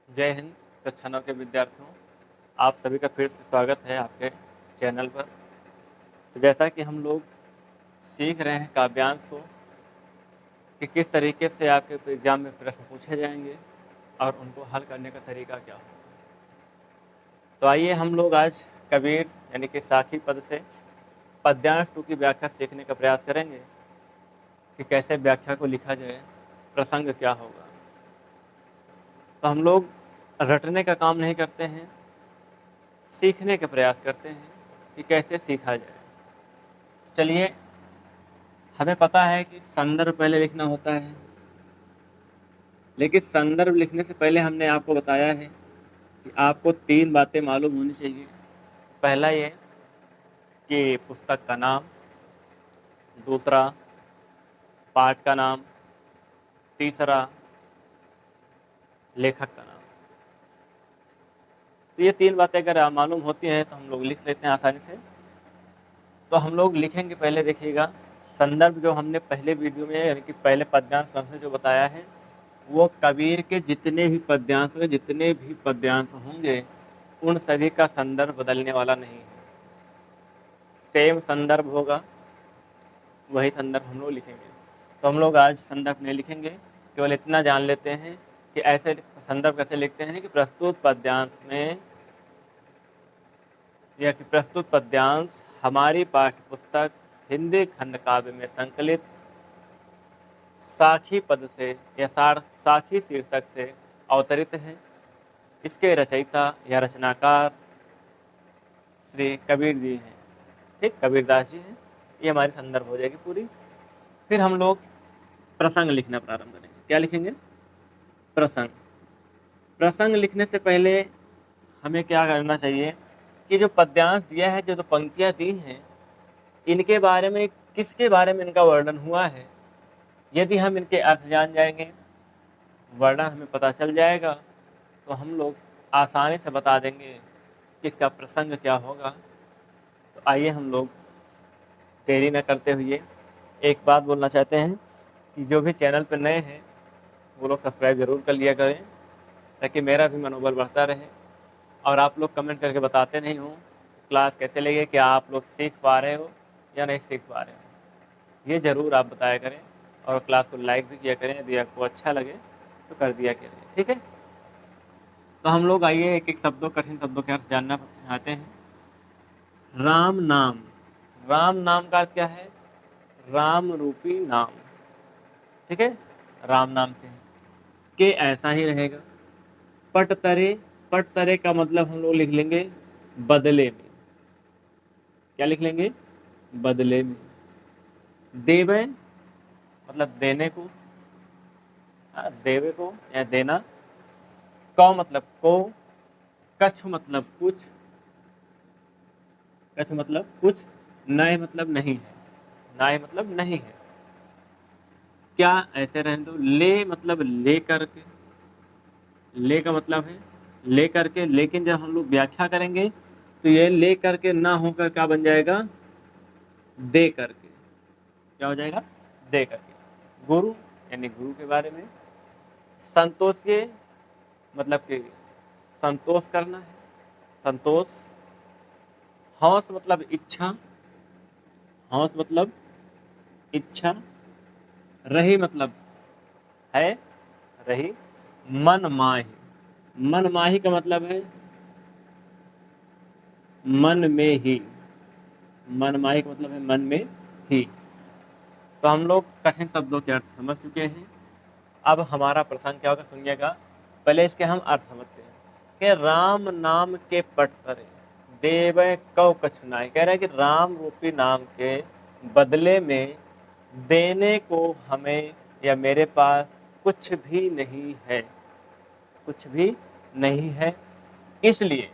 जय हिंद कक्षानों के विद्यार्थियों। आप सभी का फिर से स्वागत है आपके चैनल पर। तो जैसा कि हम लोग सीख रहे हैं काव्यांश को कि किस तरीके से आपके एग्जाम में प्रश्न पूछे जाएंगे और उनको हल करने का तरीका क्या होगा। तो आइए हम लोग आज कबीर यानी कि साखी पद से पद्यांश 2 की व्याख्या सीखने का प्रयास करेंगे कि कैसे व्याख्या को लिखा जाए, प्रसंग क्या होगा। तो हम लोग रटने का काम नहीं करते हैं, सीखने का प्रयास करते हैं कि कैसे सीखा जाए। चलिए, हमें पता है कि संदर्भ पहले लिखना होता है, लेकिन संदर्भ लिखने से पहले हमने आपको बताया है कि आपको 3 बातें मालूम होनी चाहिए। पहला ये कि पुस्तक का नाम, दूसरा पाठ का नाम, तीसरा लेखक का नाम। तो ये 3 बातें अगर मालूम होती हैं तो हम लोग लिख लेते हैं आसानी से। तो हम लोग लिखेंगे, पहले देखिएगा संदर्भ जो हमने पहले वीडियो में यानी कि पहले पद्यांश में जो बताया है, वो कबीर के जितने भी पद्यांश होंगे उन सभी का संदर्भ बदलने वाला नहीं है। सेम संदर्भ होगा, वही संदर्भ हम लोग लिखेंगे। तो हम लोग आज संदर्भ नहीं लिखेंगे, केवल इतना जान लेते हैं कि ऐसे संदर्भ कैसे लिखते हैं कि प्रस्तुत पद्यांश में या कि प्रस्तुत पद्यांश हमारी पाठ्य पुस्तक हिंदी खंड काव्य में संकलित साखी पद से या साखी शीर्षक से अवतरित है। इसके रचयिता या रचनाकार श्री कबीर जी हैं, ठीक, कबीरदास जी हैं। ये हमारी संदर्भ हो जाएगी पूरी। फिर हम लोग प्रसंग लिखना प्रारंभ करेंगे। क्या लिखेंगे? प्रसंग। प्रसंग लिखने से पहले हमें क्या करना चाहिए कि जो पद्यांश दिया है, जो पंक्तियाँ दी हैं, इनके बारे में, किसके बारे में इनका वर्णन हुआ है, यदि हम इनके अर्थ जान जाएंगे, वर्णन हमें पता चल जाएगा, तो हम लोग आसानी से बता देंगे कि इसका प्रसंग क्या होगा। तो आइए हम लोग देरी न करते हुए एक बात बोलना चाहते हैं कि जो भी चैनल पर नए हैं वो लोग सब्सक्राइब ज़रूर कर लिया करें, ताकि मेरा भी मनोबल बढ़ता रहे। और आप लोग कमेंट करके बताते नहीं हो क्लास कैसे लगे, क्या आप लोग सीख पा रहे हो या नहीं सीख पा रहे हो, ये ज़रूर आप बताया करें। और क्लास को लाइक भी किया करें, यदि आपको अच्छा लगे तो कर दिया करें, ठीक है। तो हम लोग आइए एक एक शब्दों, कठिन शब्दों के अर्थ जानना चाहते हैं। राम नाम। राम नाम का अर्थ क्या है? राम रूपी नाम, ठीक है, राम नाम से है कि ऐसा ही रहेगा। पट तरे। पट तरे का मतलब हम लोग लिख लेंगे बदले में। क्या लिख लेंगे? बदले में। देवे मतलब देने को, देवे को या देना। कौ मतलब को। कछ मतलब कुछ। कछ मतलब कुछ। नय मतलब नहीं है। नाय मतलब नहीं है। क्या ऐसे रहने दो। ले मतलब ले करके। ले का मतलब है ले करके, लेकिन जब हम लोग व्याख्या करेंगे तो ये ले करके ना होकर क्या बन जाएगा? दे करके। क्या हो जाएगा? दे करके। गुरु यानी गुरु के बारे में। संतोषे मतलब कि संतोष करना है, संतोष। हौस मतलब इच्छा। हौस मतलब इच्छा। रही मतलब है, रही। मन माही। मन माही का मतलब है मन में ही। मन माही का मतलब है मन में ही। तो हम लोग कठिन शब्दों के अर्थ समझ चुके हैं। अब हमारा प्रसंग क्या होगा, सुनिएगा। पहले इसके हम अर्थ समझते हैं कि राम नाम के पट तरे देव कौ कछु नाहि। कह रहा है कि राम रूपी नाम के बदले में देने को हमें या मेरे पास कुछ भी नहीं है, कुछ भी नहीं है। इसलिए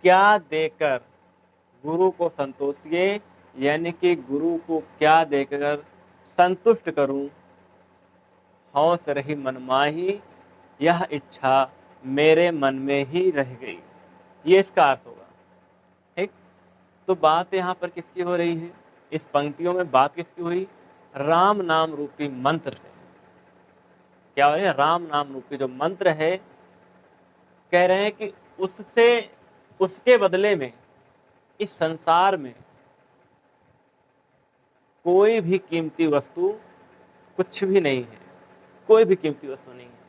क्या देकर गुरु को संतोषिए, यानी कि गुरु को क्या देकर संतुष्ट करूं। हौस रही मनमाही, यह इच्छा मेरे मन में ही रह गई। ये इसका अर्थ होगा, ठीक। तो बात यहाँ पर किसकी हो रही है? इस पंक्तियों में बात किसकी हुई? राम नाम रूपी मंत्र से। क्या हो रही है? राम नाम रूपी जो मंत्र है, कह रहे हैं कि उससे उसके बदले में इस संसार में कोई भी कीमती वस्तु कुछ भी नहीं है, कोई भी कीमती वस्तु नहीं है।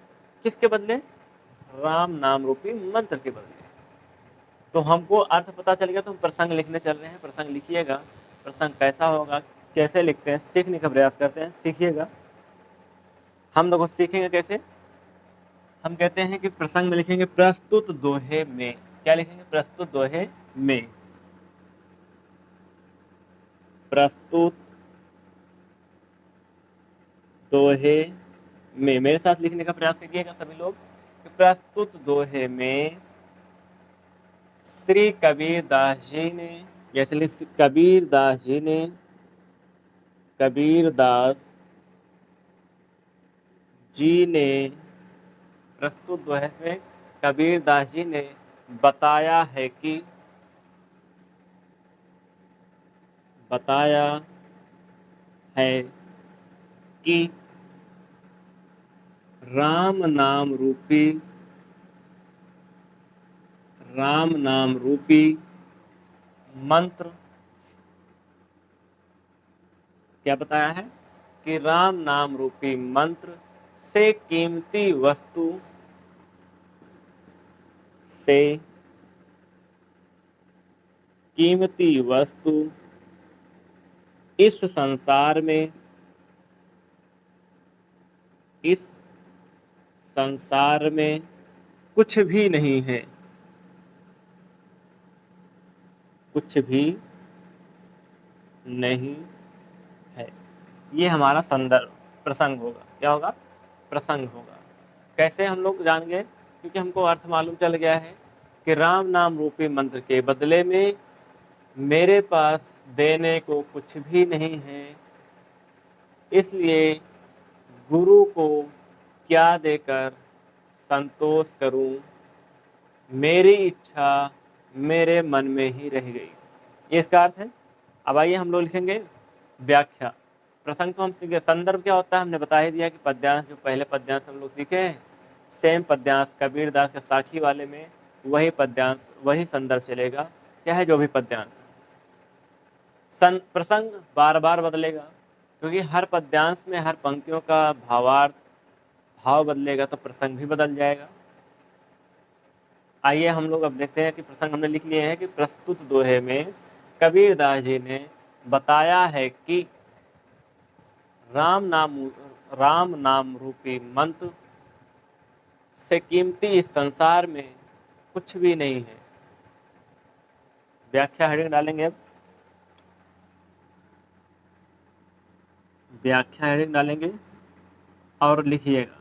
किसके बदले? राम नाम रूपी मंत्र के बदले। तो हमको अर्थ पता चल गया, तो हम प्रसंग लिखने चल रहे हैं। प्रसंग लिखिएगा। प्रसंग कैसा होगा, कैसे लिखते हैं, सीखने का प्रयास करते हैं, सीखिएगा। हम लोग सीखेंगे कैसे? हम कहते हैं कि प्रसंग में लिखेंगे प्रस्तुत दोहे में। क्या लिखेंगे? प्रस्तुत दोहे में। प्रस्तुत दोहे में। मेरे साथ लिखने का प्रयास कीजिएगा सभी लोग। प्रस्तुत दोहे में श्री कबीरदास जी ने, जैसे लिख कबीरदास जी ने, कबीरदास जी ने, प्रस्तुत दोहे में कबीरदास जी ने बताया है कि, बताया है कि राम नाम रूपी, राम नाम रूपी मंत्र, क्या बताया है? कि राम नाम रूपी मंत्र से कीमती वस्तु, से कीमती वस्तु इस संसार में, इस संसार में कुछ भी नहीं है, कुछ भी नहीं है। ये हमारा संदर्भ प्रसंग होगा। क्या होगा? प्रसंग होगा। कैसे हम लोग जान गए? क्योंकि हमको अर्थ मालूम चल गया है कि राम नाम रूपी मंत्र के बदले में मेरे पास देने को कुछ भी नहीं है, इसलिए गुरु को क्या देकर संतोष करूं, मेरी इच्छा मेरे मन में ही रह गई। ये इसका अर्थ है। अब आइए हम लोग लिखेंगे व्याख्या। प्रसंग तो हम सीखे, संदर्भ क्या होता है हमने बता ही दिया कि पद्यांश, जो पहले पद्यांश हम लोग सीखे हैं, सेम पद्यांश कबीरदास के साखी वाले में वही पद्यांश, वही संदर्भ चलेगा, चाहे जो भी पद्यांश। प्रसंग बार बार बदलेगा, क्योंकि हर पद्यांश में हर पंक्तियों का भावार्थ, भाव बदलेगा तो प्रसंग भी बदल जाएगा। आइए हम लोग अब देखते हैं कि प्रसंग हमने लिख लिए हैं कि प्रस्तुत दोहे में कबीरदास जी ने बताया है कि राम नाम रूपी मंत्र से कीमती इस संसार में कुछ भी नहीं है। व्याख्या हेडिंग डालेंगे। अब व्याख्या हेडिंग डालेंगे और लिखिएगा।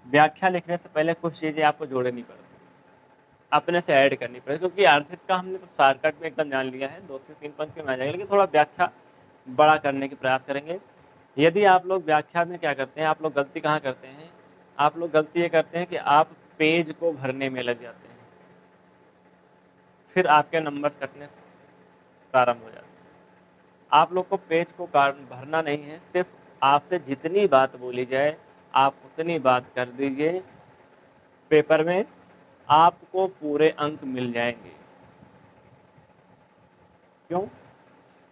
व्याख्या लिखने से पहले कुछ चीज़ें आपको जोड़नी पड़ती, अपने से ऐड करनी पड़ेगी, क्योंकि आर्थिक का हमने तो शॉर्टकट में एकदम जान लिया है, 2 से 3 पंक्ति में आ जाएगा, लेकिन थोड़ा व्याख्या बड़ा करने की प्रयास करेंगे। यदि आप लोग व्याख्या में क्या करते हैं, आप लोग गलती कहाँ करते हैं? आप लोग गलती ये करते हैं कि आप पेज को भरने में लग जाते हैं, फिर आपके नंबर कटने प्रारंभ हो जाते हैं। आप लोग को पेज को भरना नहीं है, सिर्फ आपसे जितनी बात बोली जाए आप उतनी बात कर दीजिए, पेपर में आपको पूरे अंक मिल जाएंगे। क्यों?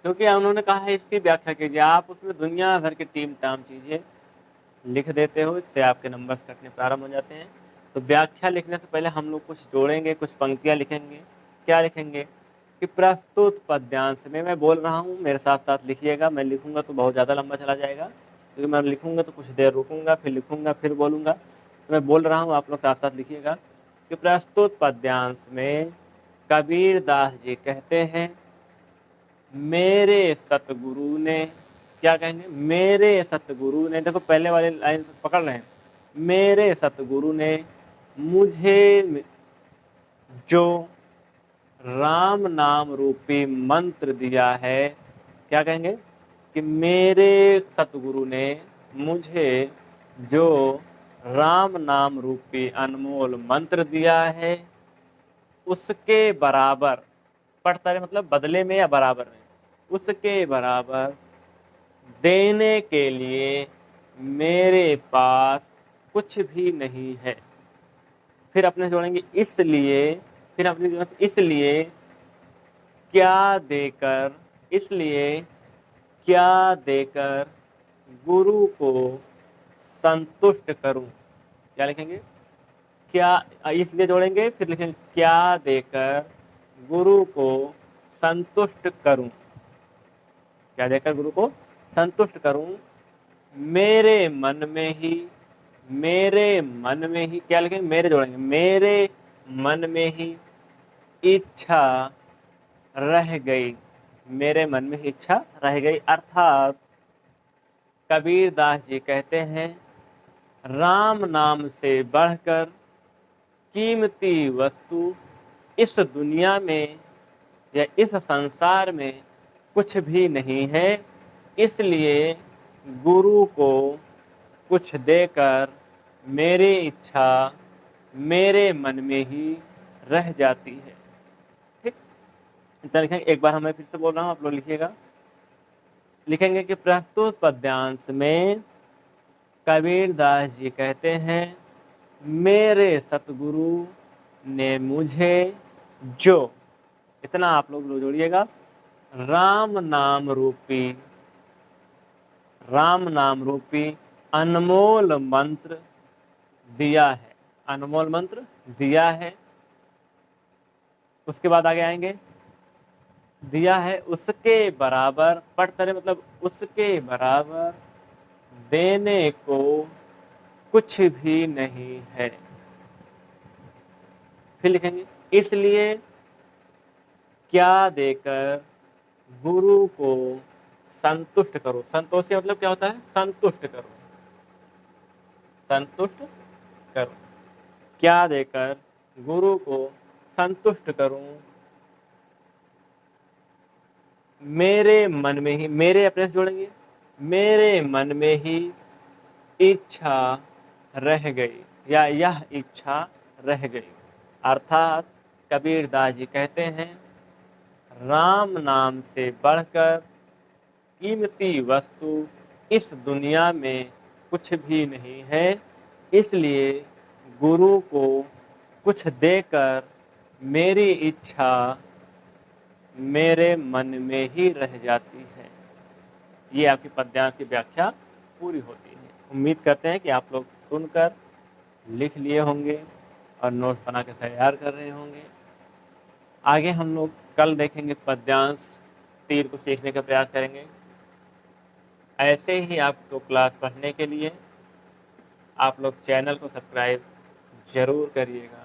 क्योंकि उन्होंने कहा है इसकी व्याख्या कीजिए। आप उसमें दुनिया भर की टीम टाम चीज़ें लिख देते हो, इससे आपके नंबर्स कटने प्रारंभ हो जाते हैं। तो व्याख्या लिखने से पहले हम लोग कुछ जोड़ेंगे, कुछ पंक्तियाँ लिखेंगे। क्या लिखेंगे? कि प्रस्तुत पद्यांश में, मैं बोल रहा हूँ मेरे साथ साथ लिखिएगा, मैं लिखूंगा तो बहुत ज़्यादा लंबा चला जाएगा, क्योंकि मैं लिखूंगा तो कुछ देर रुकूंगा, फिर लिखूंगा, फिर बोलूँगा। तो मैं बोल रहा हूँ, आप लोग साथ साथ लिखिएगा कि प्रस्तुत पद्यांश में कबीरदास जी कहते हैं, मेरे सतगुरु ने, क्या कहेंगे? मेरे सतगुरु ने, देखो पहले वाले लाइन पकड़ रहे हैं, मेरे सतगुरु ने मुझे जो राम नाम रूपी मंत्र दिया है, क्या कहेंगे? कि मेरे सतगुरु ने मुझे जो राम नाम रूपी अनमोल मंत्र दिया है, उसके बराबर, पढ़ता है मतलब बदले में या बराबर में, उसके बराबर देने के लिए मेरे पास कुछ भी नहीं है। फिर अपने जोड़ेंगे इसलिए, फिर अपने जोड़ेंगे इसलिए क्या देकर, इसलिए क्या देकर गुरु को संतुष्ट करूं। क्या लिखेंगे? क्या, इसलिए जोड़ेंगे, फिर लिखेंगे क्या देकर गुरु को संतुष्ट करूं। क्या देकर गुरु को संतुष्ट करूं। मेरे मन में ही, मेरे मन में ही, क्या लिखेंगे? मेरे जोड़ेंगे, मेरे मन में ही इच्छा रह गई, मेरे मन में ही इच्छा रह गई। अर्थात कबीर दास जी कहते हैं, राम नाम से बढ़कर कीमती वस्तु इस दुनिया में या इस संसार में कुछ भी नहीं है। इसलिए गुरु को कुछ देकर मेरी इच्छा मेरे मन में ही रह जाती है। ठीक, इतना लिखेंगे। एक बार मैं फिर से बोल रहा हूँ, आप लोग लिखिएगा। लिखेंगे कि प्रस्तुत पद्यांश में कबीर दास जी कहते हैं, मेरे सतगुरु ने मुझे जो, इतना आप लोग जोड़िएगा, राम नाम रूपी अनमोल मंत्र दिया है, अनमोल मंत्र दिया है। उसके बाद आगे आएंगे, दिया है उसके बराबर, पढ़ते रहे, मतलब उसके बराबर देने को कुछ भी नहीं है। फिर लिखेंगे, इसलिए क्या देकर गुरु को संतुष्ट करो। संतोष का मतलब क्या होता है? संतुष्ट करो, संतुष्ट करो। क्या देकर गुरु को संतुष्ट करूं। मेरे मन में ही, मेरे अपने से जोड़ेंगे, मेरे मन में ही इच्छा रह गई या यह इच्छा रह गई। अर्थात कबीर दास जी कहते हैं, राम नाम से बढ़कर कीमती वस्तु इस दुनिया में कुछ भी नहीं है। इसलिए गुरु को कुछ देकर मेरी इच्छा मेरे मन में ही रह जाती है। ये आपकी पद्यांश की व्याख्या पूरी होती है। उम्मीद करते हैं कि आप लोग सुनकर लिख लिए होंगे और नोट बना के तैयार कर रहे होंगे। आगे हम लोग कल देखेंगे पद्यांश 3 को सीखने का प्रयास करेंगे। ऐसे ही आपको क्लास पढ़ने के लिए आप लोग चैनल को सब्सक्राइब जरूर करिएगा।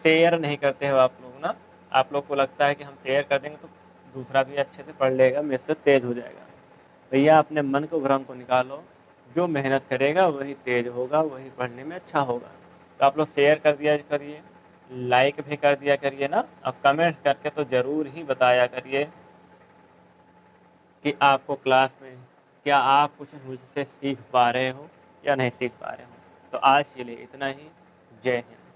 शेयर नहीं करते हो आप लोग ना, आप लोग को लगता है कि हम शेयर कर देंगे तो दूसरा भी अच्छे से पढ़ लेगा, मेरे से तेज हो जाएगा। भैया अपने मन को, भ्रम को निकालो। जो मेहनत करेगा वही तेज होगा, वही पढ़ने में अच्छा होगा। तो आप लोग शेयर कर दिया करिए, लाइक भी कर दिया करिए ना, और कमेंट करके तो ज़रूर ही बताया करिए कि आपको क्लास में क्या आप कुछ मुझसे सीख पा रहे हो या नहीं सीख पा रहे हो। तो आज के लिए इतना ही। जय हिंद।